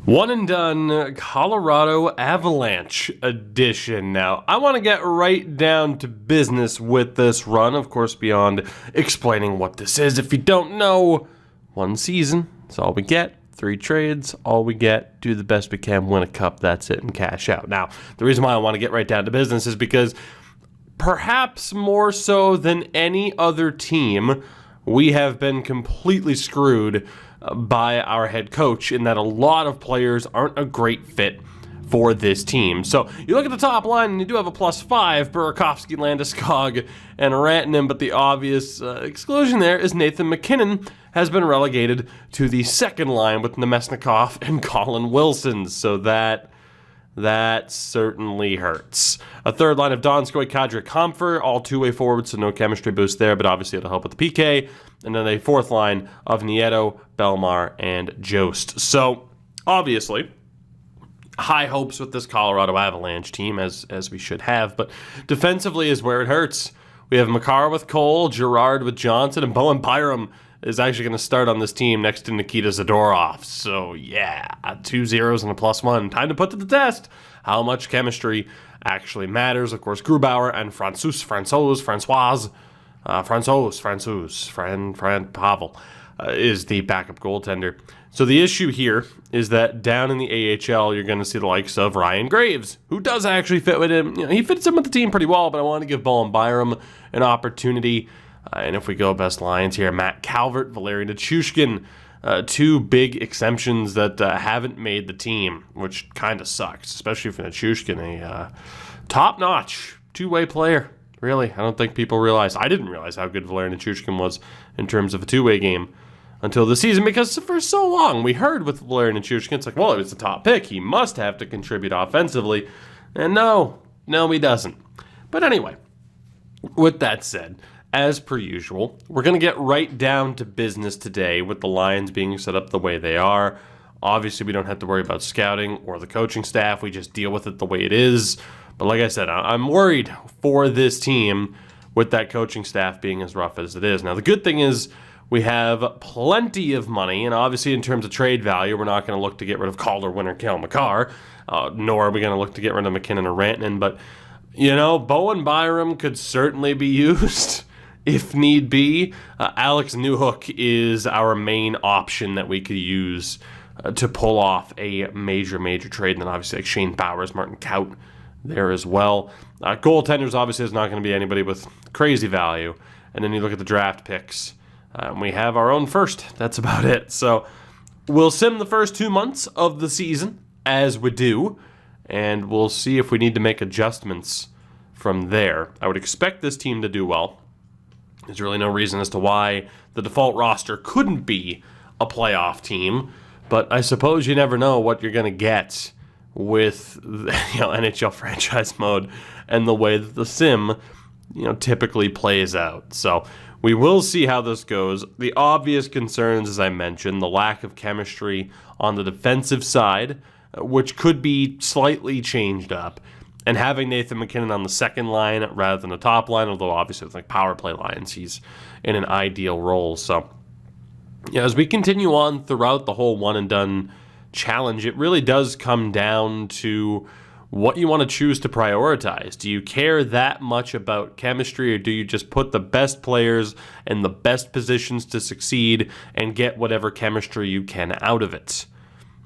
One and done Colorado Avalanche edition. Now, I want to get right down to business with this run, of course, beyond explaining what this is. If you don't know, one season, that's all we get. 3 trades, all we get. Do the best we can, win a cup, that's it, and cash out. Now, the reason why I want to get right down to business is because perhaps more so than any other team, we have been completely screwed by our head coach in that a lot of players aren't a great fit for this team. So you look at the top line and you do have a +5, Burakovsky, Landeskog, and Rantanen, but the obvious exclusion there is Nathan MacKinnon has been relegated to the second line with Nemesnikov and Colin Wilson. So that certainly hurts. A third line of Donskoy, Kadri, Comfer, all two-way forwards, so no chemistry boost there, but obviously it'll help with the PK. And then a fourth line of Nieto, Belmar, and Jost. So, obviously, high hopes with this Colorado Avalanche team, as we should have, but defensively is where it hurts. We have Makar with Cole, Girard with Johnson, and Bowen Byram is actually going to start on this team next to Nikita Zadorov. So, yeah, 2 zeros and a +1. Time to put to the test how much chemistry actually matters. Of course, Grubauer and Pavel is the backup goaltender. So the issue here is that down in the AHL, you're going to see the likes of Ryan Graves, who does actually fit with him. He fits in with the team pretty well, but I want to give Bowen Byram an opportunity. And if we go best lines here, Matt Calvert, Valeri Nichushkin, 2 big exemptions that haven't made the team, which kind of sucks, especially for Nichushkin, a top-notch 2-way player. Really, I don't think people realize. I didn't realize how good Valeri Nichushkin was in terms of a 2-way game until this season, because for so long we heard with Valeri Nichushkin, it's like, well, it was the top pick. He must have to contribute offensively. And no, he doesn't. But anyway, with that said, as per usual, we're going to get right down to business today with the lines being set up the way they are. Obviously, we don't have to worry about scouting or the coaching staff. We just deal with it the way it is. But like I said, I'm worried for this team with that coaching staff being as rough as it is. Now, the good thing is we have plenty of money, and obviously in terms of trade value, we're not going to look to get rid of Calder, Winter, Cale Makar, nor are we going to look to get rid of McKinnon or Rantanen. But, Bowen Byram could certainly be used if need be. Alex Newhook is our main option that we could use to pull off a major trade. And then obviously like Shane Bowers, Martin Kaut there as well. Goaltenders obviously is not going to be anybody with crazy value. And then you look at the draft picks. We have our own first. That's about it. So we'll sim the first 2 months of the season as we do. And we'll see if we need to make adjustments from there. I would expect this team to do well. There's really no reason as to why the default roster couldn't be a playoff team. But I suppose you never know what you're going to get with NHL franchise mode and the way that the sim typically plays out. So we will see how this goes. The obvious concerns, as I mentioned, the lack of chemistry on the defensive side, which could be slightly changed up, and having Nathan MacKinnon on the second line rather than the top line, although obviously with like power play lines, he's in an ideal role. So as we continue on throughout the whole one and done challenge, it really does come down to what you want to choose to prioritize. Do you care that much about chemistry, or do you just put the best players in the best positions to succeed and get whatever chemistry you can out of it?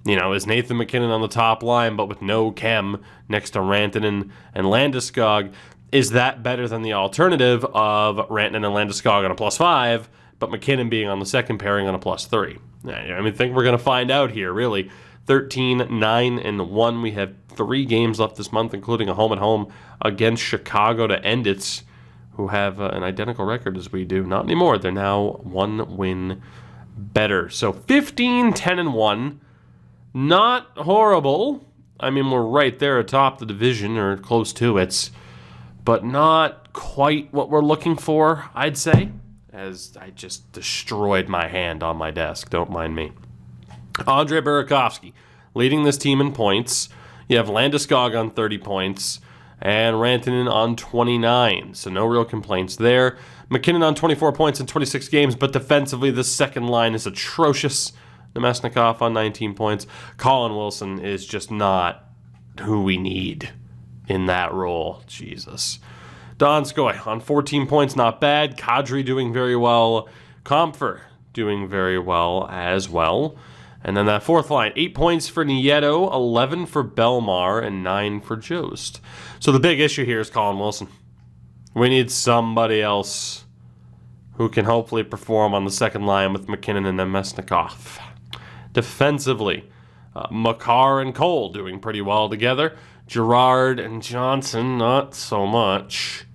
Is Nathan MacKinnon on the top line but with no chem next to Rantanen and Landeskog, is that better than the alternative of Rantanen and Landeskog on a +5, but MacKinnon being on the second pairing on a +3? I think we're going to find out here, really. 13-9-1. We have 3 games left this month, including a home-and-home against Chicago to end it, who have an identical record as we do. Not anymore. They're now 1 win better. So 15-10-1. Not horrible. We're right there atop the division, or close to it, but not quite what we're looking for, I'd say, as I just destroyed my hand on my desk. Don't mind me. Andre Burakovsky leading this team in points. You have Landeskog on 30 points and Rantanen on 29, so no real complaints there. MacKinnon on 24 points in 26 games, but defensively the second line is atrocious. Nemesnikov on 19 points. Colin Wilson is just not who we need in that role. Jesus. Donskoy on 14 points, not bad. Kadri doing very well. Comfer doing very well as well. And then that fourth line, 8 points for Nieto, 11 for Belmar, and 9 for Jost. So the big issue here is Colin Wilson. We need somebody else who can hopefully perform on the second line with McKinnon and Nemesnikov. Defensively, Makar and Cole doing pretty well together. Gerard and Johnson, not so much.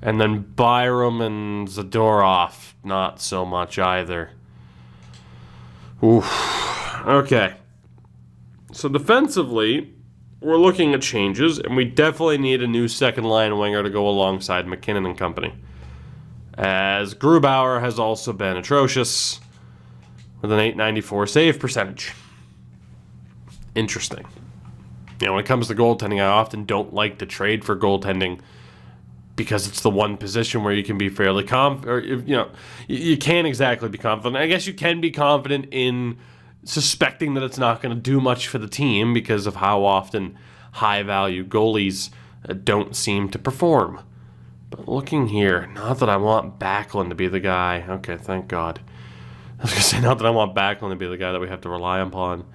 And then Byram and Zadorov, not so much either. Oof. Okay. So defensively, we're looking at changes, and we definitely need a new second line winger to go alongside McKinnon and company. As Grubauer has also been atrocious with an .894 save percentage. Interesting. When it comes to goaltending, I often don't like to trade for goaltending because it's the one position where you can be fairly confident, you can't exactly be confident. I guess you can be confident in suspecting that it's not going to do much for the team because of how often high-value goalies don't seem to perform. But looking here, not that I want Backlund to be the guy. Okay, thank God. I was going to say, not that I want Backlund to be the guy that we have to rely upon.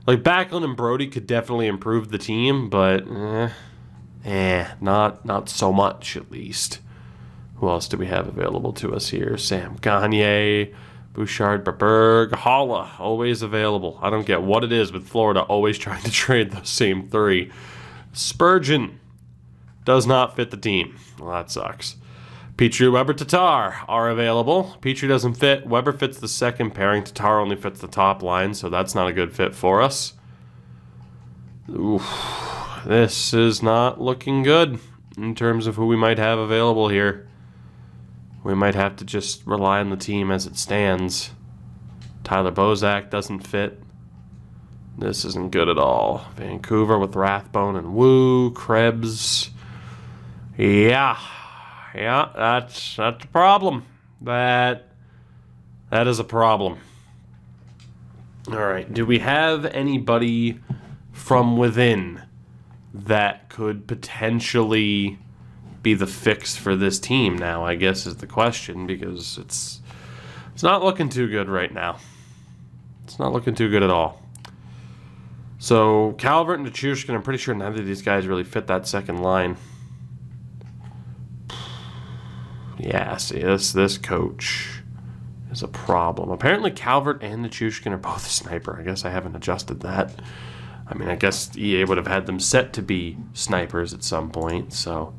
Like, Backlund and Brody could definitely improve the team, but not so much, at least. Who else do we have available to us here? Sam Gagner, Bouchard, Berg, Holla, always available. I don't get what it is with Florida always trying to trade those same three. Spurgeon does not fit the team. Well, that sucks. Petrie, Weber, Tatar are available. Petrie doesn't fit. Weber fits the second pairing. Tatar only fits the top line, so that's not a good fit for us. Oof. This is not looking good in terms of who we might have available here. We might have to just rely on the team as it stands. Tyler Bozak doesn't fit. This isn't good at all. Vancouver with Rathbone and Woo, Krebs. Yeah, that's a problem. That is a problem. All right, do we have anybody from within that could potentially be the fix for this team now, I guess, is the question, because it's not looking too good right now. It's not looking too good at all. So Calvert and Nichushkin, I'm pretty sure neither of these guys really fit that second line. Yeah, see, this coach is a problem. Apparently Calvert and Nichushkin are both a sniper. I guess I haven't adjusted that. I mean, I guess EA would have had them set to be snipers at some point, so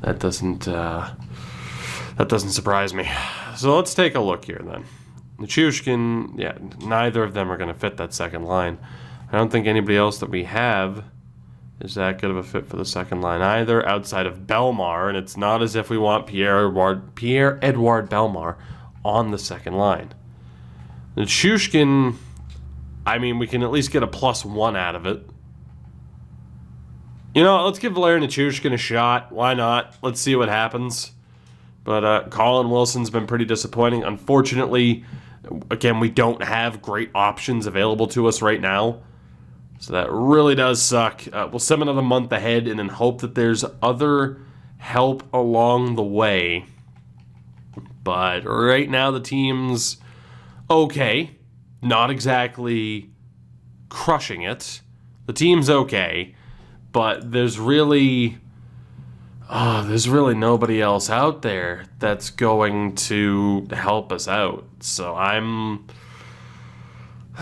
that doesn't surprise me. So let's take a look here then. Nichushkin, yeah, neither of them are going to fit that second line. I don't think anybody else that we have is that good of a fit for the second line either, outside of Belmar, and it's not as if we want Pierre-Edouard Belmar on the second line. Nichushkin, I mean, we can at least get a +1 out of it. Let's give Valeri Nichushkin a shot. Why not? Let's see what happens. But Colin Wilson's been pretty disappointing. Unfortunately, again, we don't have great options available to us right now. So that really does suck. We'll send another month ahead and then hope that there's other help along the way. But right now the team's okay. Not exactly crushing it. The team's okay. But there's really nobody else out there that's going to help us out. So I'm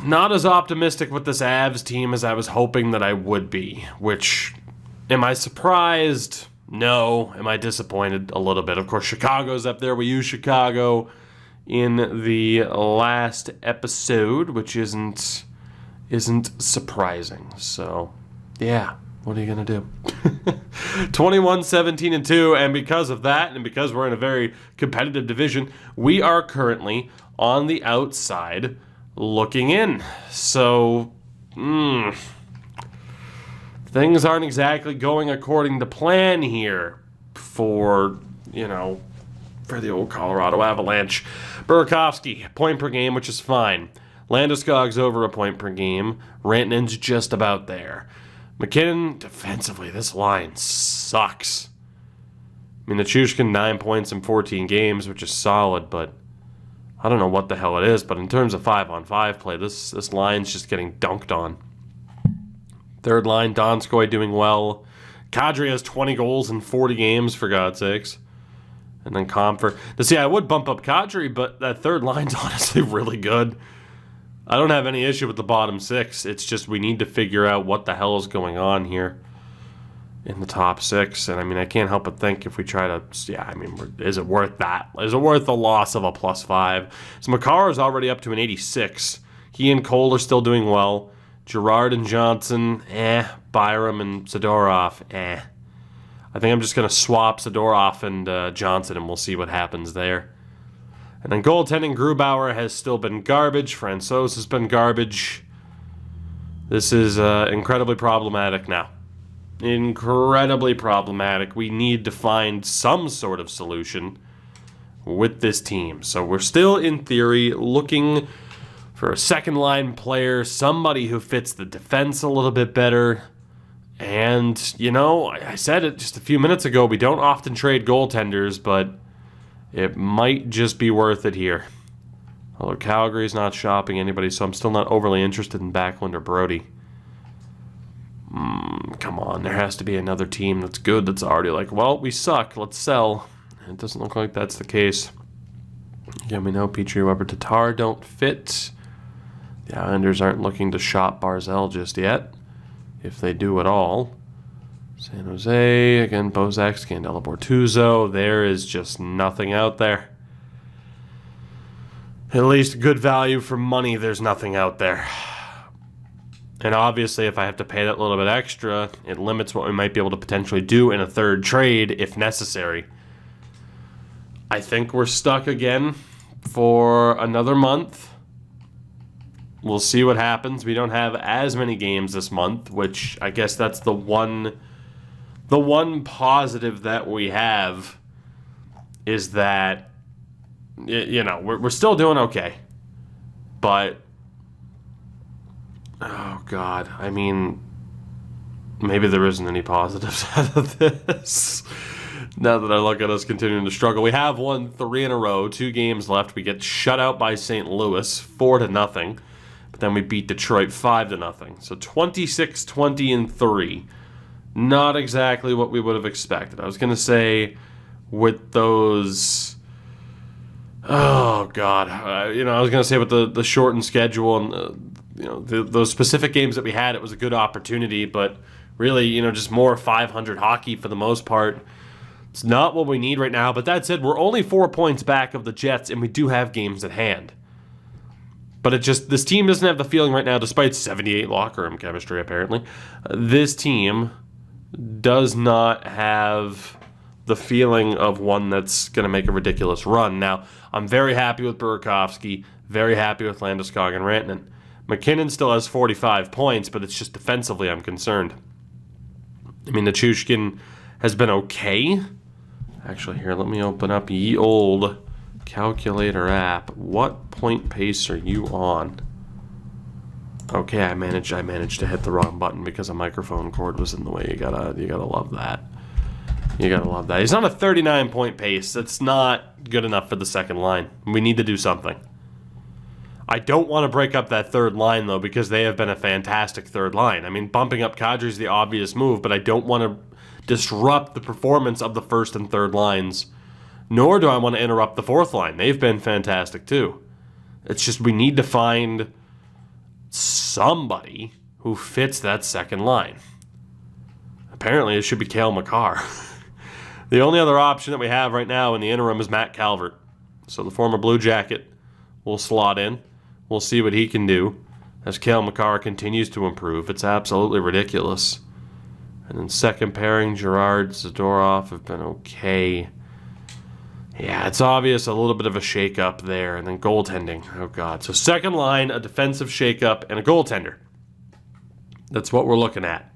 not as optimistic with this Avs team as I was hoping that I would be. Which, am I surprised? No. Am I disappointed? A little bit. Of course, Chicago's up there. We used Chicago in the last episode, which isn't surprising. So, yeah. What are you going to do? 21-17-2, and because of that, and because we're in a very competitive division, we are currently on the outside looking in. So, things aren't exactly going according to plan here for the old Colorado Avalanche. Burakovsky, point per game, which is fine. Landeskog's over a point per game. Rantanen's just about there. McKinnon, defensively, this line sucks. I mean, Nichushkin, 9 points in 14 games, which is solid, but I don't know what the hell it is. But in terms of 5-on-5 play, this line's just getting dunked on. Third line, Donskoy doing well. Kadri has 20 goals in 40 games, for God's sakes. And then Comfort. Now, see, I would bump up Kadri, but that third line's honestly really good. I don't have any issue with the bottom six. It's just we need to figure out what the hell is going on here in the top six. And, I mean, I can't help but think if we try to... Yeah, I mean, is it worth that? Is it worth the loss of a +5? So Makar is already up to an 86. He and Cole are still doing well. Girard and Johnson, Byram and Zadorov, I think I'm just going to swap Zadorov and Johnson, and we'll see what happens there. And then goaltending, Grubauer has still been garbage. Francouz has been garbage. This is incredibly problematic now. Incredibly problematic. We need to find some sort of solution with this team. So we're still, in theory, looking for a second-line player, somebody who fits the defense a little bit better. And, you know, I said it just a few minutes ago, we don't often trade goaltenders, but it might just be worth it here. Although Calgary's not shopping anybody, so I'm still not overly interested in Backlund or Brody. Come on, there has to be another team that's good that's already like, well, we suck, let's sell. It doesn't look like that's the case. Again, we know Petrie, Weber, Tatar don't fit. The Islanders aren't looking to shop Barzal just yet, if they do at all. San Jose, again, Bozak, Scandella, Bortuzzo. There is just nothing out there. At least good value for money, there's nothing out there. And obviously, if I have to pay that little bit extra, it limits what we might be able to potentially do in a third trade if necessary. I think we're stuck again for another month. We'll see what happens. We don't have as many games this month, which I guess that's the one positive that we have is that, you know, we're still doing okay. But, oh God, I mean, maybe there isn't any positives out of this. Now that I look at us continuing to struggle. We have won 3 in a row, 2 games left. We get shut out by St. Louis, 4-0. But then we beat Detroit 5-0. So 26-20-3. Not exactly what we would have expected. I was going to say with those... Oh, God. I was going to say with the shortened schedule and, those specific games that we had, it was a good opportunity. But really, just more 500 hockey for the most part. It's not what we need right now. But that said, we're only 4 points back of the Jets, and we do have games at hand. But this team doesn't have the feeling right now, despite 78 locker room chemistry, apparently. This team does not have the feeling of one that's going to make a ridiculous run. Now, I'm very happy with Burakovsky, very happy with Landeskog and Rantanen. McKinnon still has 45 points, but it's just defensively I'm concerned. I mean, Nichushkin has been okay. Actually, here, let me open up ye old calculator app. What point pace are you on? Okay, I managed to hit the wrong button because a microphone cord was in the way. You gotta love that. You gotta love that. He's on a 39-point pace. That's not good enough for the second line. We need to do something. I don't want to break up that third line, though, because they have been a fantastic third line. I mean, bumping up Kadri is the obvious move, but I don't want to disrupt the performance of the first and third lines, nor do I want to interrupt the fourth line. They've been fantastic, too. It's just we need to find somebody who fits that second line. Apparently, it should be Cale Makar. The only other option that we have right now in the interim is Matt Calvert. So the former Blue Jacket will slot in. We'll see what he can do as Cale Makar continues to improve. It's absolutely ridiculous. And then second pairing, Girard, Zadorov have been okay. Yeah, it's obvious a little bit of a shake-up there. And then goaltending. Oh, God. So second line, a defensive shake-up, and a goaltender. That's what we're looking at.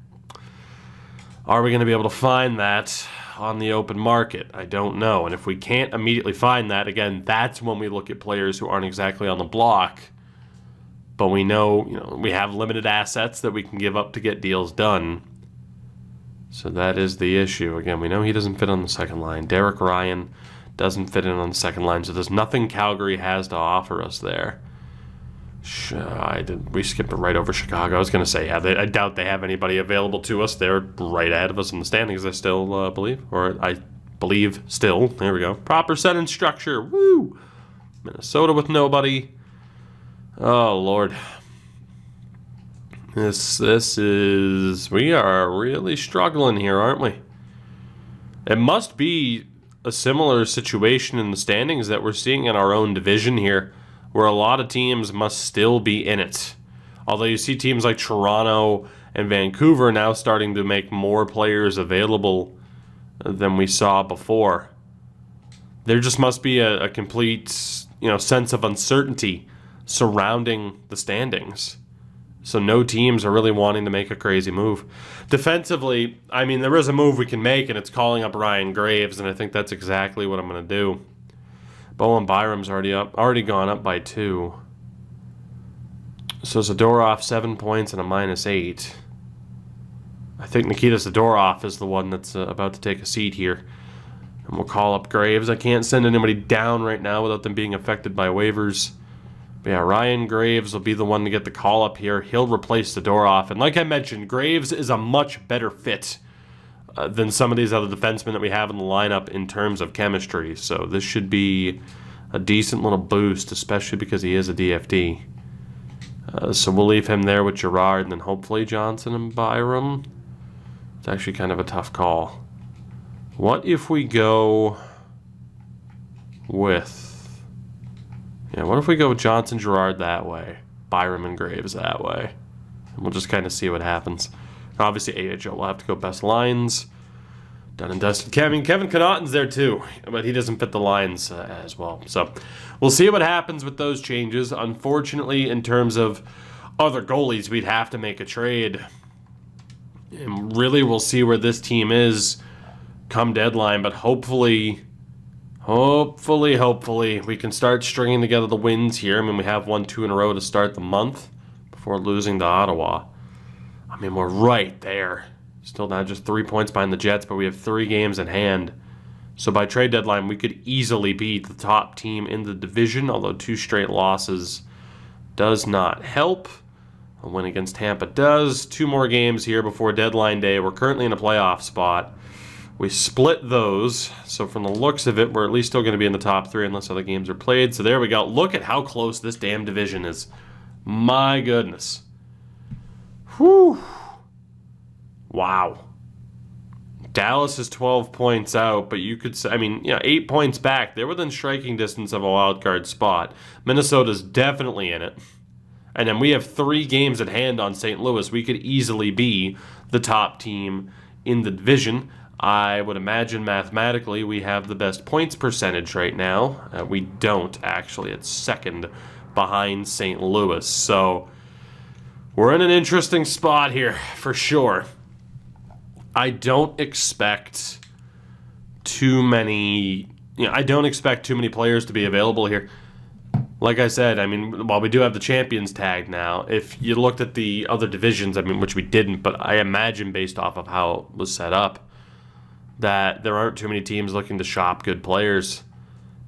Are we going to be able to find that on the open market? I don't know. And if we can't immediately find that, again, that's when we look at players who aren't exactly on the block But we know, we have limited assets that we can give up to get deals done. So that is the issue. Again, we know he doesn't fit on the second line. Derek Ryan doesn't fit in on the second line, so there's nothing Calgary has to offer us there. We skipped it right over Chicago. I was going to say, yeah, I doubt they have anybody available to us. They're right ahead of us in the standings, I still believe. Or I believe still. There we go. Proper sentence structure. Woo! Minnesota with nobody. Oh, Lord. This is... We are really struggling here, aren't we? It must be a similar situation in the standings that we're seeing in our own division here, where a lot of teams must still be in it. Although you see teams like Toronto and Vancouver now starting to make more players available than we saw before. There just must be a complete, sense of uncertainty surrounding the standings. So no teams are really wanting to make a crazy move. Defensively, there is a move we can make, and it's calling up Ryan Graves, and I think that's exactly what I'm going to do. Bowen Byram's already gone up by 2. So Zadorov, 7 points and a -8. I think Nikita Zadorov is the one that's about to take a seat here. And we'll call up Graves. I can't send anybody down right now without them being affected by waivers. But yeah, Ryan Graves will be the one to get the call up here. He'll replace Zadorov. And like I mentioned, Graves is a much better fit than some of these other defensemen that we have in the lineup in terms of chemistry. So this should be a decent little boost, especially because he is a DFD. So we'll leave him there with Girard, and then hopefully Johnson and Byram. It's actually kind of a tough call. What if we go with... what if we go with Johnson, Girard that way, Byram and Graves that way? And we'll just kind of see what happens. Obviously, AHL will have to go best lines. Done and dusted. Kevin Connaughton's there too, but he doesn't fit the lines as well. So we'll see what happens with those changes. Unfortunately, in terms of other goalies, we'd have to make a trade. And really, we'll see where this team is come deadline. But hopefully, we can start stringing together the wins here. We have 1-2 in a row to start the month before losing to Ottawa. We're right there. Still not just 3 points behind the Jets, but we have 3 games in hand. So by trade deadline, we could easily beat the top team in the division, although 2 straight losses does not help. A win against Tampa does. 2 more games here before deadline day. We're currently in a playoff spot. We split those, so from the looks of it, we're at least still going to be in the top 3 unless other games are played. So there we go. Look at how close this damn division is. My goodness. Whew. Wow. Dallas is 12 points out, but you could say, 8 points back. They're within striking distance of a wild card spot. Minnesota's definitely in it. And then we have 3 games at hand on St. Louis. We could easily be the top team in the division. I would imagine mathematically we have the best points percentage right now. We don't, actually. It's second behind St. Louis. So we're in an interesting spot here for sure. I don't expect too many players to be available here. Like I said, while we do have the champions tag now, if you looked at the other divisions, which we didn't, but I imagine based off of how it was set up, that there aren't too many teams looking to shop good players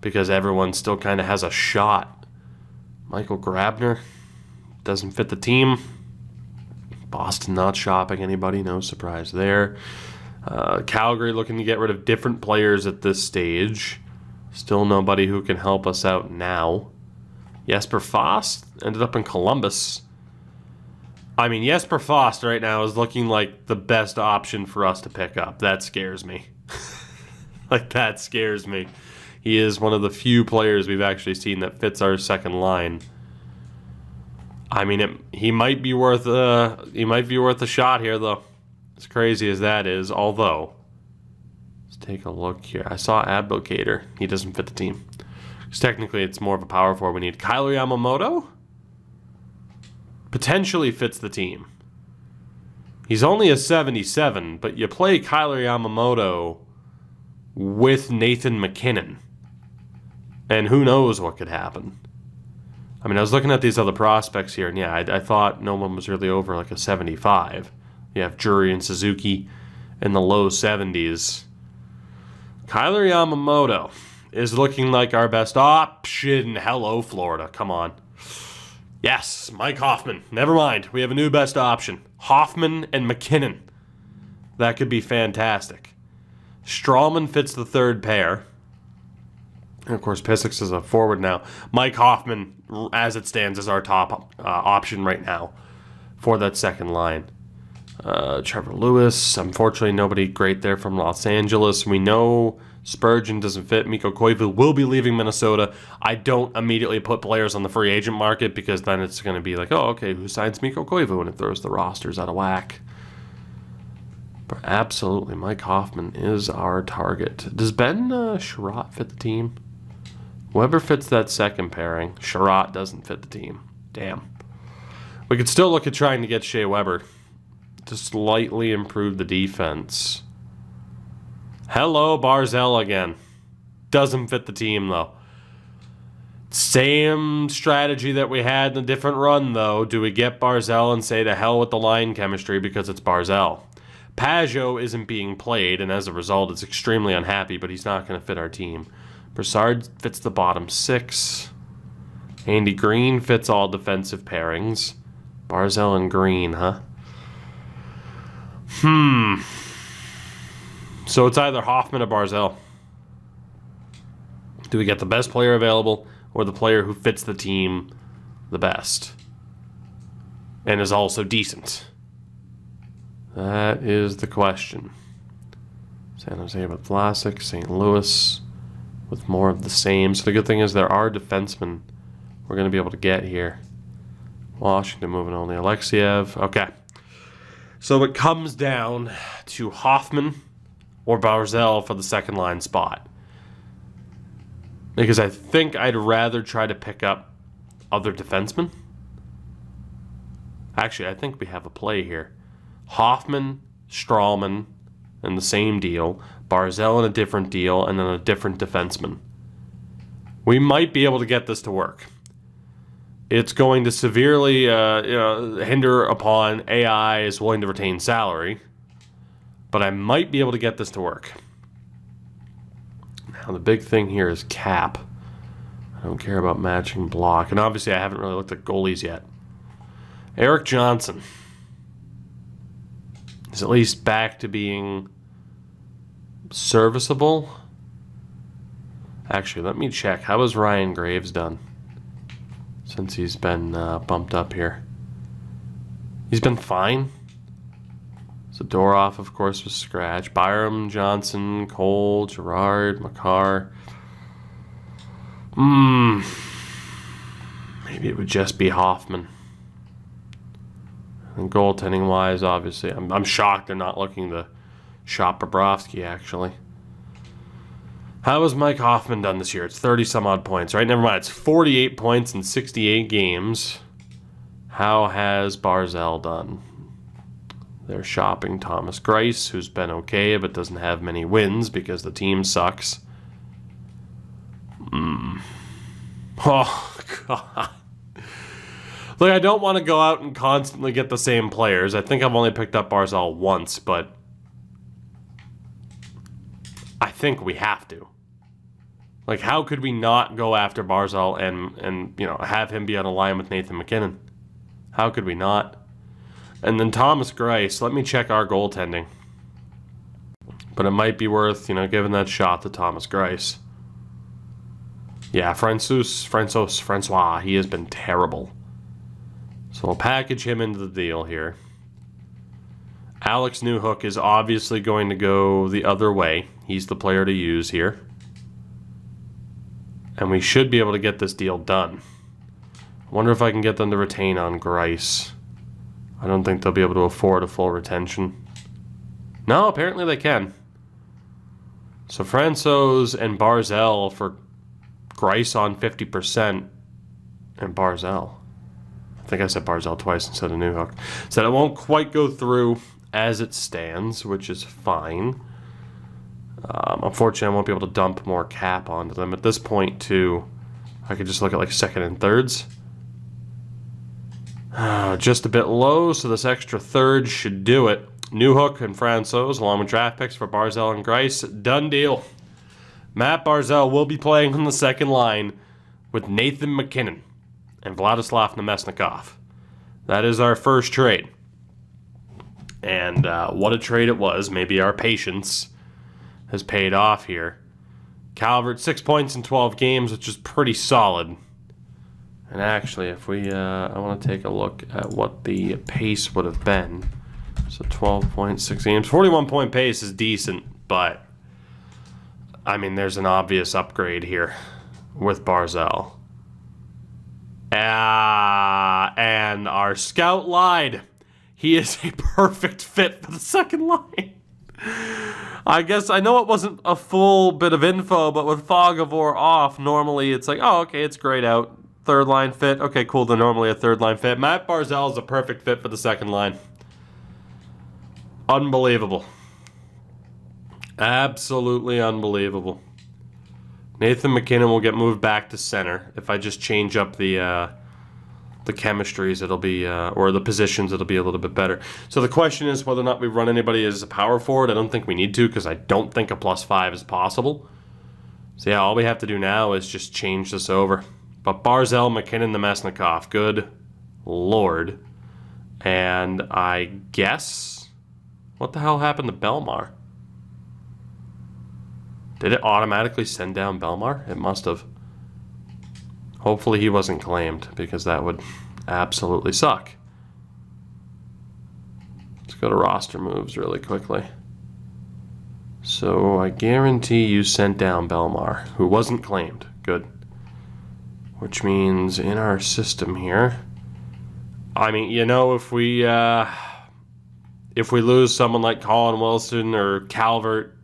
because everyone still kind of has a shot. Michael Grabner doesn't fit the team. Boston not shopping anybody, no surprise there. Calgary looking to get rid of different players at this stage. Still nobody who can help us out now. Jesper Fast ended up in Columbus. Jesper Fast right now is looking like the best option for us to pick up. That scares me. That scares me. He is one of the few players we've actually seen that fits our second line. He might be worth a shot here, though. As crazy as that is, although, let's take a look here. I saw Abdelkader. He doesn't fit the team. Because technically, it's more of a power forward. We need Kyler Yamamoto. Potentially fits the team. He's only a 77, but you play Kyler Yamamoto with Nathan McKinnon. And who knows what could happen. I mean, I was looking at these other prospects here, and yeah, I thought no one was really over like a 75. You have Jury and Suzuki in the low 70s. Kyler Yamamoto is looking like our best option. Hello, Florida. Come on. Yes, Mike Hoffman. Never mind. We have a new best option. Hoffman and McKinnon. That could be fantastic. Strawman fits the third pair. And of course, Pysyk is a forward now. Mike Hoffman, as it stands, is our top option right now for that second line. Trevor Lewis. Unfortunately, nobody great there from Los Angeles. We know Spurgeon doesn't fit. Mikko Koivu will be leaving Minnesota. I don't immediately put players on the free agent market because then it's going to be like, oh, okay, who signs Mikko Koivu? And it throws the rosters out of whack. But absolutely, Mike Hoffman is our target. Does Ben Sherratt fit the team? Weber fits that second pairing. Sherratt doesn't fit the team. Damn. We could still look at trying to get Shea Weber to slightly improve the defense. Hello, Barzal again. Doesn't fit the team, though. Same strategy that we had in a different run, though. Do we get Barzal and say to hell with the line chemistry because it's Barzal? Pajot isn't being played, and as a result, it's extremely unhappy, but he's not going to fit our team. Broussard fits the bottom six. Andy Green fits all defensive pairings. Barzal and Green, huh? So it's either Hoffman or Barzal. Do we get the best player available or the player who fits the team the best and is also decent? That is the question. San Jose with Vlasic, St. Louis with more of the same. So the good thing is there are defensemen we're going to be able to get here. Washington moving only. Alexiev. Okay. So it comes down to Hoffman or Barzal for the second line spot. Because I think I'd rather try to pick up other defensemen. Actually, I think we have a play here. Hoffman, Strawman in the same deal. Barzal in a different deal, and then a different defenseman. We might be able to get this to work. It's going to severely hinder upon AI is willing to retain salary, but I might be able to get this to work. Now the big thing here is cap. I don't care about matching block, and obviously I haven't really looked at goalies yet. Eric Johnson is at least back to being serviceable. Actually, let me check. How has Ryan Graves done since he's been bumped up here? He's been fine. Zadorov, of course, was scratched. Byram, Johnson, Cole, Gerard, Makar. Maybe it would just be Hoffman. And goaltending-wise, obviously, I'm shocked they're not looking to shop Bobrovsky, actually. How has Mike Hoffman done this year? It's 30-some-odd points, right? Never mind. It's 48 points in 68 games. How has Barzal done? They're shopping Thomas Greiss, who's been okay, but doesn't have many wins because the team sucks. Oh, God. Look, I don't want to go out and constantly get the same players. I think I've only picked up Barzal once, but I think we have to. Like, how could we not go after Barzal and have him be on a line with Nathan McKinnon? How could we not? And then Thomas Greiss, let me check our goaltending. But it might be worth, giving that shot to Thomas Greiss. Yeah, Francois, he has been terrible. So we'll package him into the deal here. Alex Newhook is obviously going to go the other way. He's the player to use here. And we should be able to get this deal done. I wonder if I can get them to retain on Greiss. I don't think they'll be able to afford a full retention. No, apparently they can. So Francouz and Barzal for Greiss on 50% and Barzal. I think I said Barzal twice instead of Newhook. So it won't quite go through as it stands, which is fine. Unfortunately, I won't be able to dump more cap onto them. At this point, too, I could just look at like second and thirds. Just a bit low, so this extra third should do it. Newhook and Francouz, along with draft picks for Barzal and Grice. Done deal. Matt Barzal will be playing on the second line with Nathan MacKinnon and Vladislav Namestnikov. That is our first trade. And what a trade it was. Maybe our patience has paid off here. Calvert, 6 points in 12 games, which is pretty solid. And actually, if we, I want to take a look at what the pace would have been. So 12.6 games. 41-point pace is decent, but I mean, there's an obvious upgrade here with Barzal. And our scout lied. He is a perfect fit for the second line. I guess I know it wasn't a full bit of info, but with Fogavor off, normally it's like, oh, okay, it's grayed out. Third line fit. Okay, cool. They're normally a third line fit. Matt Barzal is a perfect fit for the second line. Unbelievable. Absolutely unbelievable. Nathan MacKinnon will get moved back to center. If I just change up the chemistries, it'll be, or the positions, it'll be a little bit better. So the question is whether or not we run anybody as a power forward. I don't think we need to, because I don't think a +5 is possible. So yeah, all we have to do now is just change this over. But Barzal, MacKinnon, Namestnikov, good lord. And I guess, what the hell happened to Belmar? Did it automatically send down Belmar? It must have. Hopefully he wasn't claimed, because that would absolutely suck. Let's go to roster moves really quickly. So I guarantee you sent down Belmar, who wasn't claimed. Good. Which means in our system here, I mean, you know, if we lose someone like Colin Wilson or Calvert,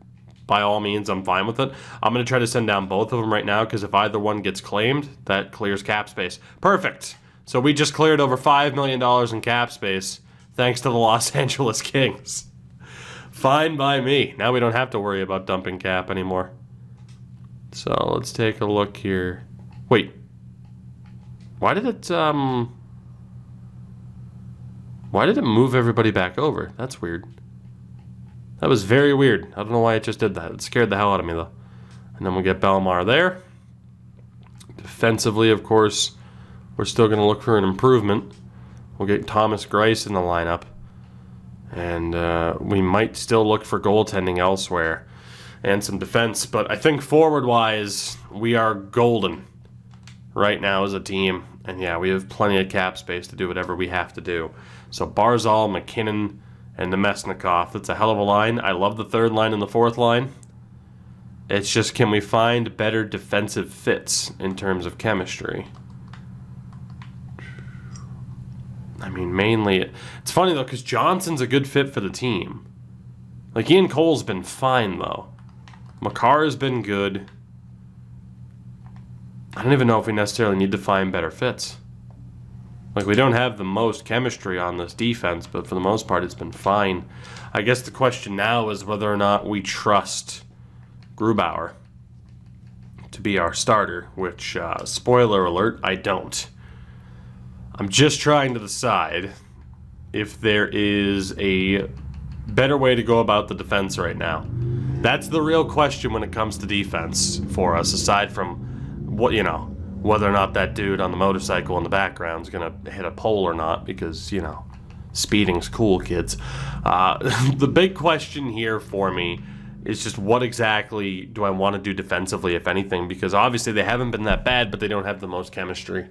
by all means, I'm fine with it. I'm going to try to send down both of them right now, because if either one gets claimed, that clears cap space. Perfect. So we just cleared over $5 million in cap space, thanks to the Los Angeles Kings. Fine by me. Now we don't have to worry about dumping cap anymore. So let's take a look here. Wait. Why did it move everybody back over? That's weird. That was very weird. I don't know why it just did that. It scared the hell out of me, though. And then we'll get Belmar there. Defensively, of course, we're still going to look for an improvement. We'll get Thomas Grice in the lineup. And we might still look for goaltending elsewhere and some defense. But I think forward-wise, we are golden right now as a team. And yeah, we have plenty of cap space to do whatever we have to do. So Barzal, MacKinnon, and Namestnikov. That's a hell of a line. I love the third line and the fourth line. It's just, can we find better defensive fits in terms of chemistry? I mean, mainly, it's funny though, because Johnson's a good fit for the team. Like, Ian Cole's been fine though. Makar's been good. I don't even know if we necessarily need to find better fits. Like, we don't have the most chemistry on this defense, but for the most part, it's been fine. I guess the question now is whether or not we trust Grubauer to be our starter, which, spoiler alert, I don't. I'm just trying to decide if there is a better way to go about the defense right now. That's the real question when it comes to defense for us, aside from what, you know, whether or not that dude on the motorcycle in the background is going to hit a pole or not, because, you know, speeding's cool, kids. The big question here for me is just what exactly do I want to do defensively, if anything, because obviously they haven't been that bad, but they don't have the most chemistry.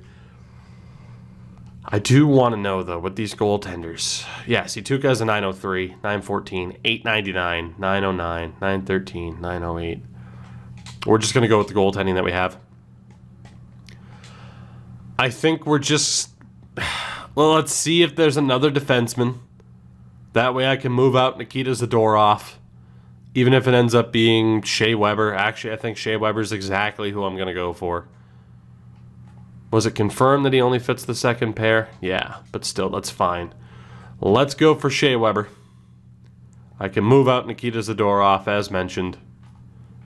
I do want to know, though, with these goaltenders. Yes, Ituka has a 903, 914, 899, 909, 913, 908. We're just going to go with the goaltending that we have. I think we're just... Well, let's see if there's another defenseman. That way I can move out Nikita Zadorov. Even if it ends up being Shea Weber. Actually, I think Shea Weber's exactly who I'm going to go for. Was it confirmed that he only fits the second pair? Yeah, but still, that's fine. Let's go for Shea Weber. I can move out Nikita Zadorov, as mentioned,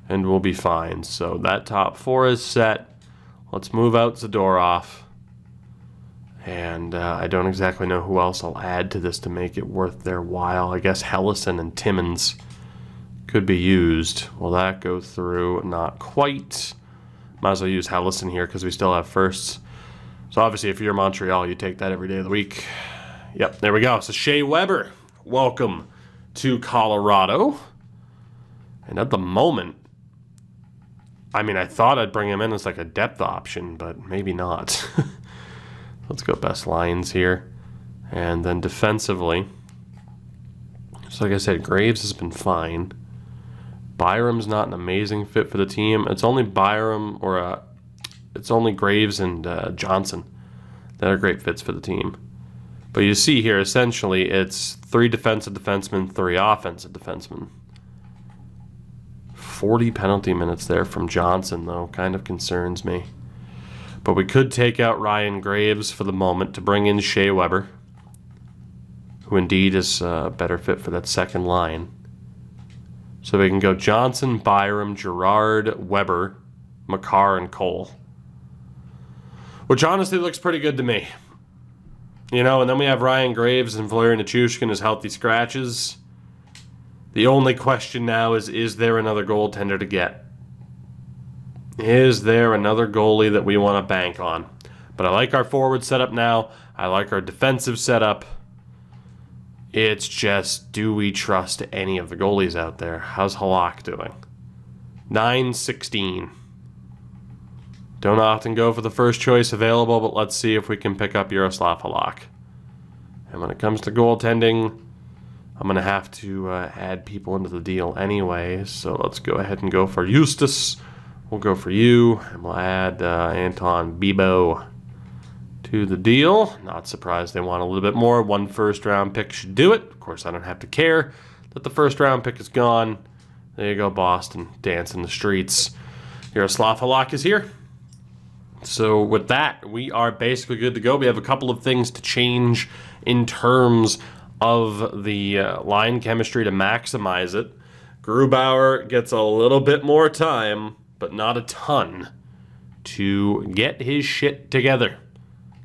and we'll be fine. So that top four is set. Let's move out Zadorov. And I don't exactly know who else I'll add to this to make it worth their while. I guess Hellison and Timmins could be used. Will that go through? Not quite. Might as well use Hellison here because we still have firsts. So obviously if you're Montreal, you take that every day of the week. Yep, there we go. So Shea Weber, welcome to Colorado. And at the moment, I mean, I thought I'd bring him in as like a depth option, but maybe not. Let's go best lines here. And then defensively, so like I said, Graves has been fine. Byram's not an amazing fit for the team. It's only Byram it's only Graves and Johnson that are great fits for the team. But you see here, essentially, it's 3 defensive defensemen, 3 offensive defensemen. 40 penalty minutes there from Johnson, though, kind of concerns me. But we could take out Ryan Graves for the moment to bring in Shea Weber, who indeed is a better fit for that second line. So we can go Johnson, Byram, Girard, Weber, Makar, and Cole. Which honestly looks pretty good to me. You know, and then we have Ryan Graves and Valeri Nichushkin as healthy scratches. The only question now is there another goaltender to get? Is there another goalie that we want to bank on? But I like our forward setup now. I like our defensive setup. It's just, do we trust any of the goalies out there? How's Halak doing? 9-16. Don't often go for the first choice available, but let's see if we can pick up Yaroslav Halak. And when it comes to goaltending, I'm going to have to add people into the deal anyway. So let's go ahead and go for Eustace. We'll go for you, and we'll add Anton Bibeau to the deal. Not surprised they want a little bit more. 1 first-round pick should do it. Of course, I don't have to care that the first-round pick is gone. There you go, Boston. Dance in the streets. Yaroslav Halak is here. So with that, we are basically good to go. We have a couple of things to change in terms of the line chemistry to maximize it. Grubauer gets a little bit more time, but not a ton, to get his shit together.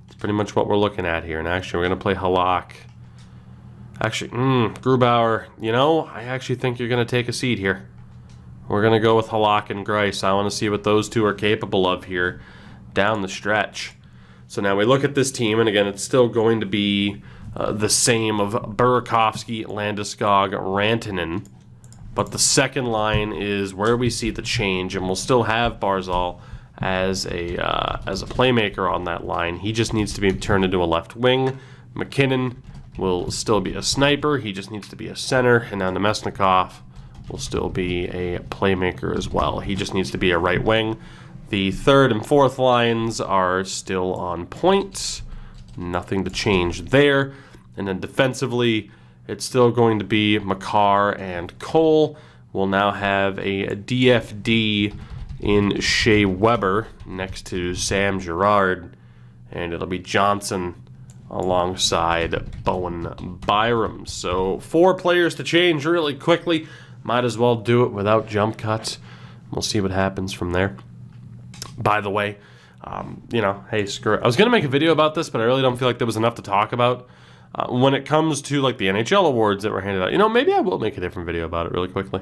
That's pretty much what we're looking at here. And actually, we're going to play Halak. Actually, Grubauer, you know, I actually think you're going to take a seat here. We're going to go with Halak and Grice. I want to see what those two are capable of here down the stretch. So now we look at this team, and again, it's still going to be the same of Burakovsky, Landeskog, Rantanen. But the second line is where we see the change, and we'll still have Barzal as a playmaker on that line. He just needs to be turned into a left wing. McKinnon will still be a sniper. He just needs to be a center. And now Nemesnikov will still be a playmaker as well. He just needs to be a right wing. The third and fourth lines are still on point. Nothing to change there. And then defensively, it's still going to be Makar and Cole. We'll now have a DFD in Shea Weber next to Sam Girard. And it'll be Johnson alongside Bowen Byram. So 4 players to change really quickly. Might as well do it without jump cuts. We'll see what happens from there. By the way, you know, hey, screw it. I was going to make a video about this, but I really don't feel like there was enough to talk about. When it comes to like the NHL awards that were handed out, you know, maybe I will make a different video about it really quickly.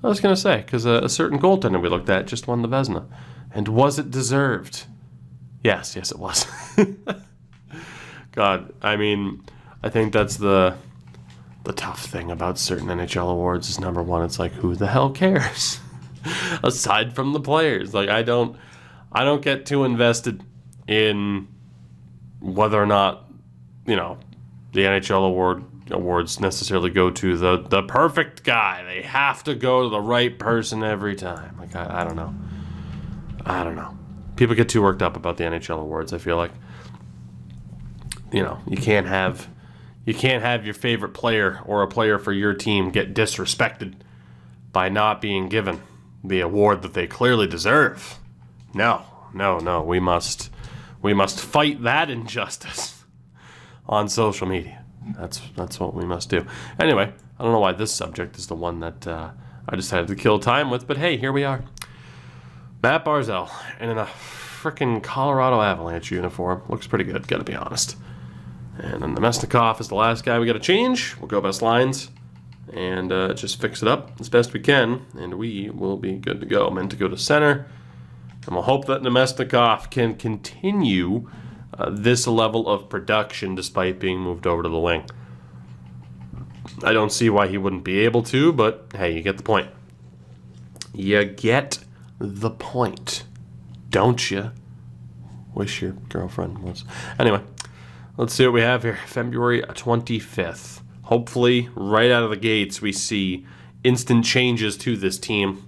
I was going to say, because a certain goaltender we looked at just won the Vezina. And was it deserved? Yes, it was. God, I mean, I think that's the tough thing about certain NHL awards is, number one, it's like, who the hell cares? Aside from the players. Like, I don't get too invested in whether or not, you know, the NHL awards necessarily go to the perfect guy. They have to go to the right person every time. Like, I don't know. I don't know. People get too worked up about the NHL awards, I feel like. You know, you can't have your favorite player or a player for your team get disrespected by not being given the award that they clearly deserve. No. We must fight that injustice on social media. That's what we must do. Anyway, I don't know why this subject is the one that I decided to kill time with, but hey, here we are. Matt Barzal in a freaking Colorado Avalanche uniform. Looks pretty good, gotta be honest. And then Nemesnikov is the last guy we got to change. We'll go best lines and just fix it up as best we can, and we will be good to go. Meant to go to center, and we'll hope that Nemesnikov can continue this level of production despite being moved over to the wing. I don't see why he wouldn't be able to, but hey, you get the point. You get the point, don't you? Wish your girlfriend was. Anyway, let's see what we have here. February 25th. Hopefully, right out of the gates, we see instant changes to this team,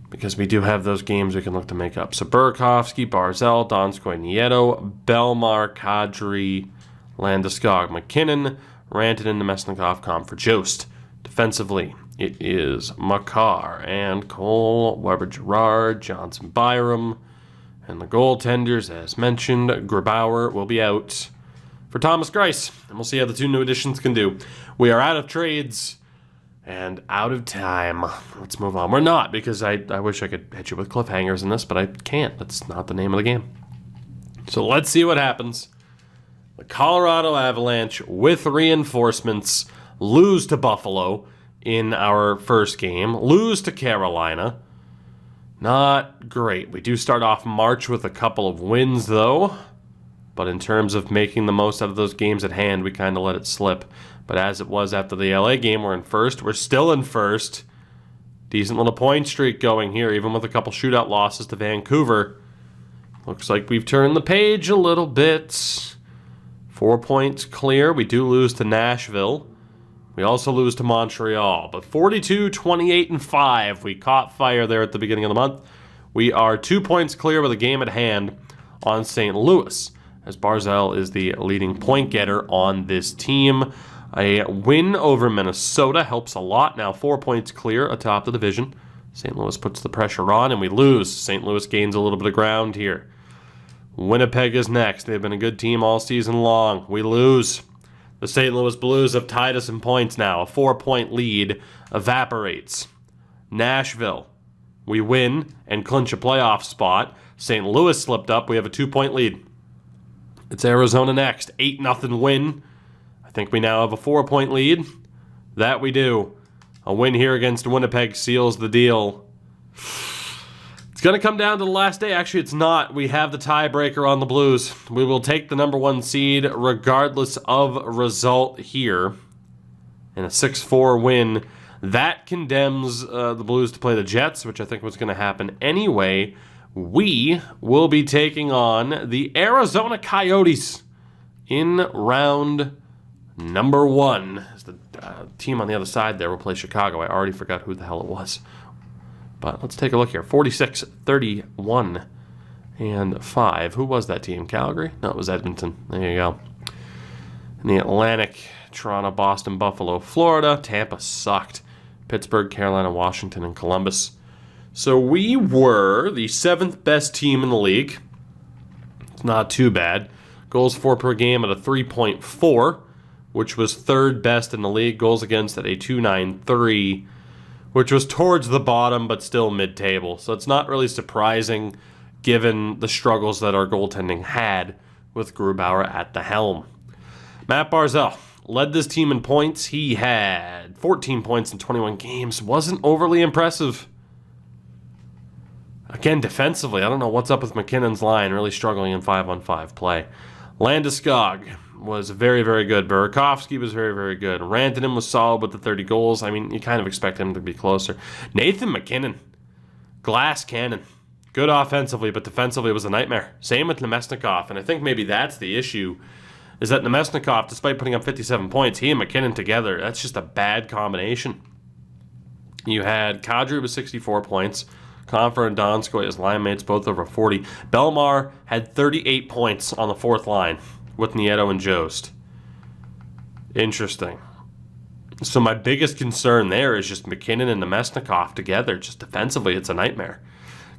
because we do have those games we can look to make up. So Burakovsky, Barzal, Donskoy, Nieto, Belmar, Kadri, Landeskog, McKinnon, Rantanen, Nemesnikov, Comfort, Jost. Defensively, it is Makar and Cole, Weber, Girard, Johnson, Byram. And the goaltenders, as mentioned, Grubauer will be out for Thomas Greiss. And we'll see how the two new additions can do. We are out of trades and out of time. Let's move on. We're not, because I wish I could hit you with cliffhangers in this, but I can't. That's not the name of the game. So let's see what happens. The Colorado Avalanche, with reinforcements, lose to Buffalo in our first game, lose to Carolina. Not great. We do start off March with a couple of wins, though. But in terms of making the most out of those games at hand, we kind of let it slip. But as it was after the LA game, we're in first. We're still in first. Decent little point streak going here, even with a couple shootout losses to Vancouver. Looks like we've turned the page a little bit. 4 points clear. We do lose to Nashville. We also lose to Montreal. But 42, 28, and 5. We caught fire there at the beginning of the month. We are 2 points clear with a game at hand on St. Louis, as Barzal is the leading point getter on this team. A win over Minnesota helps a lot. Now 4 points clear atop the division. St. Louis puts the pressure on, and we lose. St. Louis gains a little bit of ground here. Winnipeg is next. They've been a good team all season long. We lose. The St. Louis Blues have tied us in points now. A 4-point lead evaporates. Nashville, we win and clinch a playoff spot. St. Louis slipped up. We have a 2-point lead. It's Arizona next. 8-0 win. I think we now have a 4-point lead. That we do. A win here against Winnipeg seals the deal. It's going to come down to the last day. Actually, it's not. We have the tiebreaker on the Blues. We will take the number 1 seed regardless of result here. In a 6-4 win, that condemns the Blues to play the Jets, which I think was going to happen anyway. We will be taking on the Arizona Coyotes in round number 1. As the team on the other side there will play Chicago. I already forgot who the hell it was. But let's take a look here. 46, 31, and 5. Who was that team? Calgary? No, it was Edmonton. There you go. In the Atlantic, Toronto, Boston, Buffalo, Florida. Tampa sucked. Pittsburgh, Carolina, Washington, and Columbus. So we were the 7th best team in the league. It's not too bad. Goals for per game at a 3.4, which was 3rd best in the league. Goals against at a 2.93, which was towards the bottom, but still mid-table. So it's not really surprising, given the struggles that our goaltending had with Grubauer at the helm. Matt Barzal led this team in points. He had 14 points in 21 games. Wasn't overly impressive. Again, defensively, I don't know what's up with McKinnon's line, really struggling in 5-on-5 play. Landeskog was very, very good. Burakovsky was very, very good. Rantanen was solid with the 30 goals. I mean, you kind of expect him to be closer. Nathan McKinnon, glass cannon. Good offensively, but defensively was a nightmare. Same with Nemesnikov, and I think maybe that's the issue, is that Nemesnikov, despite putting up 57 points, he and McKinnon together, that's just a bad combination. You had Kadri with 64 points. Confer and Donskoy as line mates, both over 40. Belmar had 38 points on the 4th line with Nieto and Jost. Interesting. So my biggest concern there is just McKinnon and Nemesnikov together. Just defensively, it's a nightmare.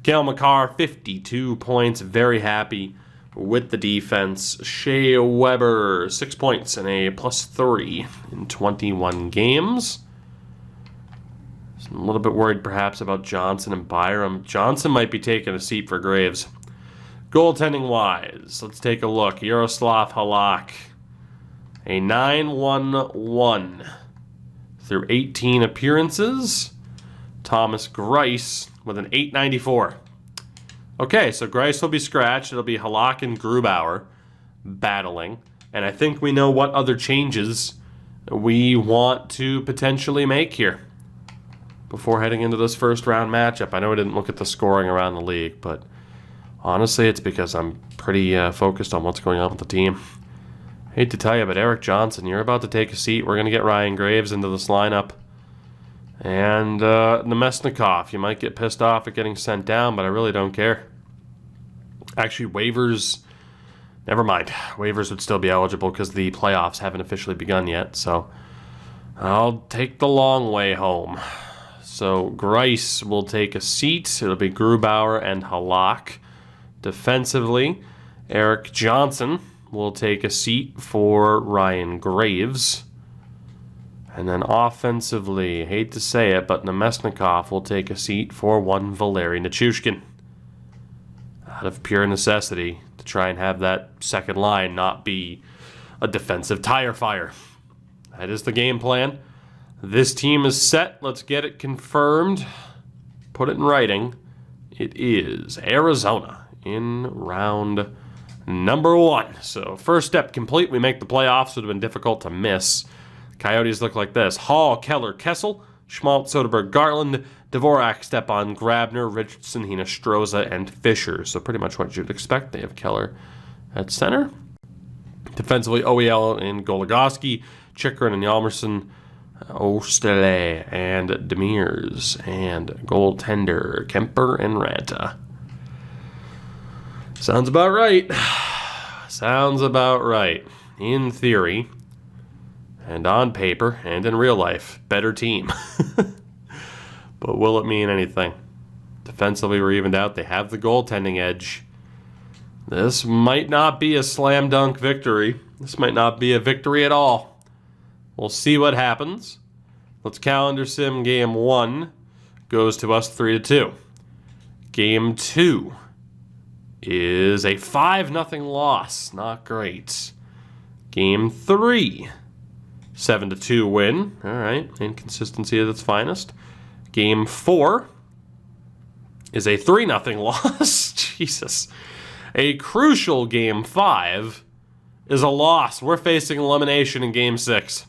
Cale Makar, 52 points. Very happy with the defense. Shea Weber, 6 points and a +3 in 21 games. I'm a little bit worried perhaps about Johnson and Byram. Johnson might be taking a seat for Graves. Goaltending-wise, let's take a look. Yaroslav Halak, a 9.11 through 18 appearances. Thomas Greiss with an 8.94. Okay, so Greiss will be scratched. It'll be Halak and Grubauer battling. And I think we know what other changes we want to potentially make here before heading into this first round matchup. I know I didn't look at the scoring around the league, but honestly, it's because I'm pretty focused on what's going on with the team. Hate to tell you, but Eric Johnson, you're about to take a seat. We're going to get Ryan Graves into this lineup. And Nemesnikov, you might get pissed off at getting sent down, but I really don't care. Actually, waivers, never mind. Waivers would still be eligible because the playoffs haven't officially begun yet. So I'll take the long way home. So Greiss will take a seat. It'll be Grubauer and Halak. Defensively, Eric Johnson will take a seat for Ryan Graves. And then offensively, hate to say it, but Nemesnikov will take a seat for one Valeri Nichushkin. Out of pure necessity to try and have that second line not be a defensive tire fire. That is the game plan. This team is set. Let's get it confirmed. Put it in writing. It is Arizona in round number 1. So first step complete. We make the playoffs. It would have been difficult to miss. Coyotes look like this. Hall, Keller, Kessel, Schmaltz, Soderberg, Garland, Dvorak, Stepan, Grabner, Richardson, Hinostroza, and Fisher. So pretty much what you'd expect. They have Keller at center. Defensively, OEL and Goligoski, Chikrin and Yalmerson, Ostele and Demers, and goaltender Kemper and Ranta. Sounds about right. Sounds about right. In theory, and on paper, and in real life, better team. But will it mean anything? Defensively, we're evened out. They have the goaltending edge. This might not be a slam dunk victory. This might not be a victory at all. We'll see what happens. Let's calendar sim game 1 goes to us 3-2. Game 2 is a 5-0 loss. Not great. Game 3, 7-2 win. All right, inconsistency at its finest. Game 4 is a 3-0 loss. Jesus. A crucial Game 5 is a loss. We're facing elimination in Game 6.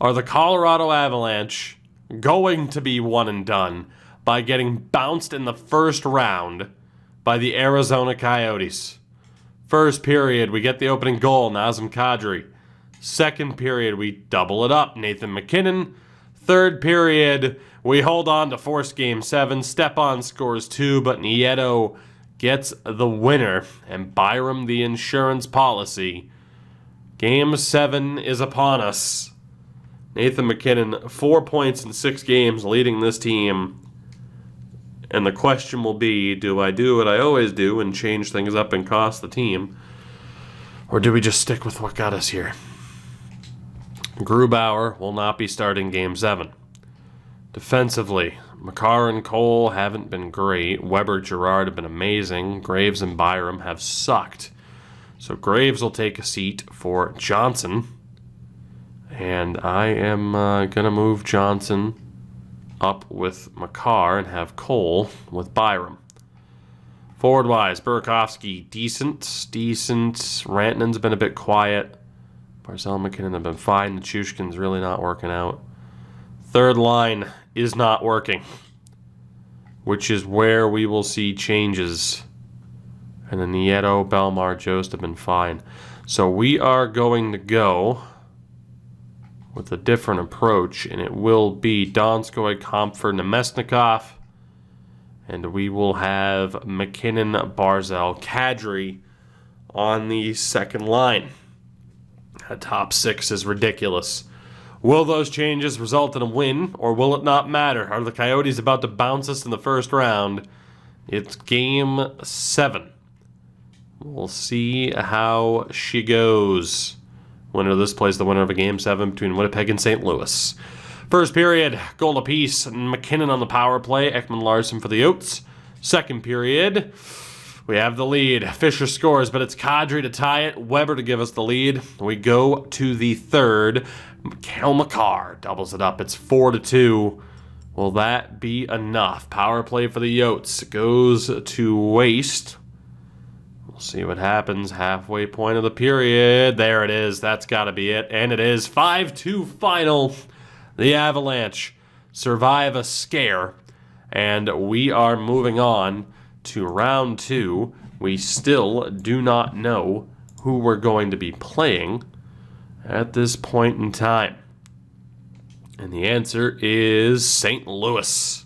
Are the Colorado Avalanche going to be one and done by getting bounced in the first round by the Arizona Coyotes? First period, we get the opening goal, Nazem Kadri. Second period, we double it up, Nathan MacKinnon. Third period, we hold on to force Game 7. Stepan scores 2, but Nieto gets the winner, and Byram the insurance policy. Game 7 is upon us. Nathan MacKinnon, 4 points in 6 games, leading this team. And the question will be, do I do what I always do and change things up and cost the team? Or do we just stick with what got us here? Grubauer will not be starting Game 7. Defensively, Makar and Cole haven't been great. Weber, Girard have been amazing. Graves and Byram have sucked. So Graves will take a seat for Johnson. And I am going to move Johnson up with Makar and have Cole with Byram. Forward-wise, Burakovsky, decent. Rantanen's been a bit quiet. Barzal and McKinnon have been fine. Nichushkin's really not working out. Third line is not working, which is where we will see changes. And then Nieto, Belmar, Jost have been fine. So we are going to go with a different approach, and it will be Donskoy, Comfort, Nemesnikov, and we will have McKinnon, Barzal, Kadri on the second line. A top 6 is ridiculous. Will those changes result in a win, or will it not matter? Are the Coyotes about to bounce us in the first round? It's Game 7. We'll see how she goes. Winner of this plays the winner of a Game 7 between Winnipeg and St. Louis. First period, goal apiece. McKinnon on the power play. Ekman Larson for the Oats. Second period, We have the lead. Fisher scores, but it's Kadri to tie it. Weber to give us the lead. We go to the third. Cale Makar doubles it up. It's 4-2. Will that be enough? Power play for the Yotes goes to waste. We'll see what happens. Halfway point of the period. There it is. That's got to be it. And it is 5-2 final. The Avalanche survive a scare. And we are moving on to round 2. We still do not know who we're going to be playing at this point in time. And the answer is St. Louis.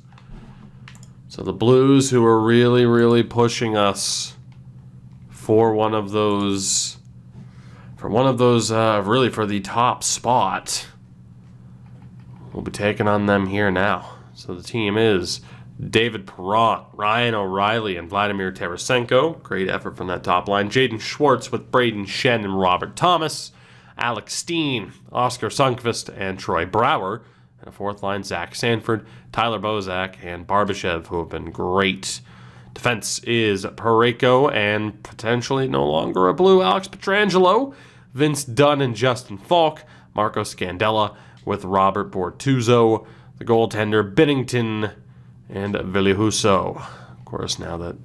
So the Blues, who are really, really pushing us for one of those, really for the top spot, we'll be taking on them here now. So the team is David Perron, Ryan O'Reilly, and Vladimir Tarasenko. Great effort from that top line. Jaden Schwartz with Braden Shen and Robert Thomas. Alex Steen, Oscar Sundqvist, and Troy Brouwer. And a fourth line, Zach Sanford, Tyler Bozak, and Barbashev, who have been great. Defense is Parayko and potentially no longer a Blue, Alex Pietrangelo, Vince Dunn and Justin Falk, Marco Scandella with Robert Bortuzzo, the goaltender Binnington, and Ville Husso. Of course, now that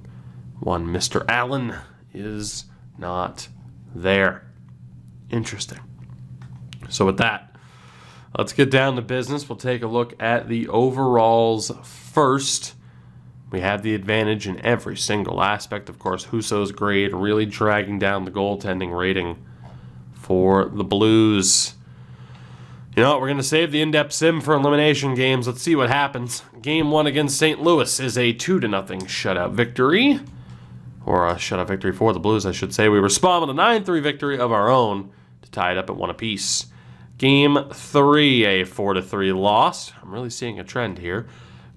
one Mr. Allen is not there. Interesting. So with that, let's get down to business. We'll take a look at the overalls first. We have the advantage in every single aspect. Of course, Husso's grade really dragging down the goaltending rating for the Blues. You know what? We're going to save the in-depth sim for elimination games. Let's see what happens. Game 1 against St. Louis is a 2-0 shutout victory. Or a shutout victory for the Blues, I should say. We respond with a 9-3 victory of our own to tie it up at 1 apiece. Game 3, a 4-3 loss. I'm really seeing a trend here.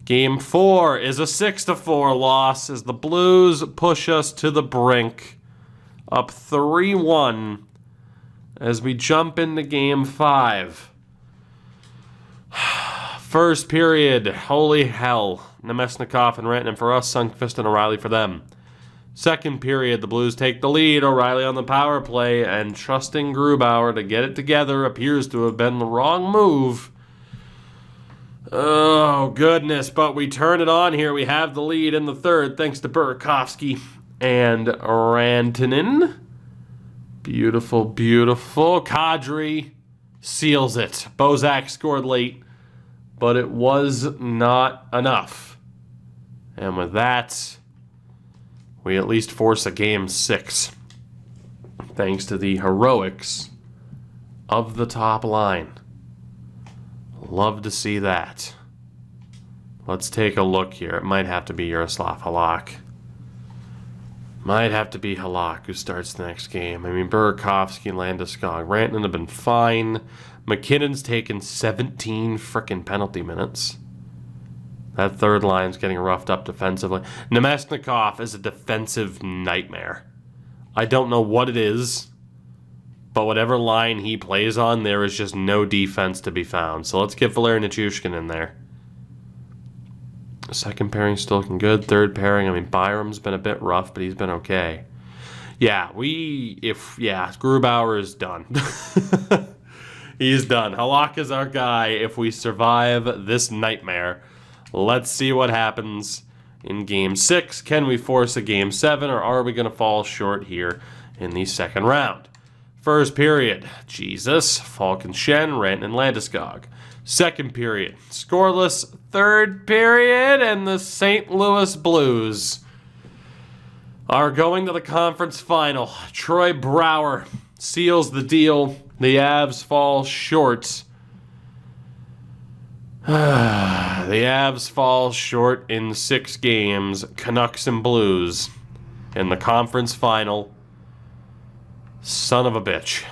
Game 4 is a 6-4 loss as the Blues push us to the brink. Up 3-1 as we jump into Game 5. First period, holy hell. Nemesnikov and Rantanen for us, Sundqvist and O'Reilly for them. Second period, the Blues take the lead. O'Reilly on the power play, and trusting Grubauer to get it together appears to have been the wrong move. Oh, goodness, but we turn it on here. We have the lead in the third thanks to Burakovsky and Rantanen. Beautiful, beautiful. Kadri seals it. Bozak scored late, but it was not enough. And with that, we at least force a Game 6, thanks to the heroics of the top line. Love to see that. Let's take a look here. It might have to be Yaroslav Halak. Might have to be Halak who starts the next game. I mean, Burakovsky and Landeskog. Rantanen have been fine. McKinnon's taken 17 frickin' penalty minutes. That third line's getting roughed up defensively. Nemesnikov is a defensive nightmare. I don't know what it is, but whatever line he plays on, there is just no defense to be found. So let's get Valeri Nichushkin in there. Second pairing still looking good. Third pairing, I mean, Byram's been a bit rough, but he's been okay. Yeah, Grubauer is done. He's done. Halak is our guy if we survive this nightmare. Let's see what happens in Game 6. Can we force a Game 7, or are we going to fall short here in the second round? First period, Jesus, Falk and Shen, Rantanen and Landeskog. Second period, scoreless. Third period, and the St. Louis Blues are going to the conference final. Troy Brouwer seals the deal. The Avs fall short. The Avs fall short in 6 games. Canucks and Blues in the conference final. Son of a bitch.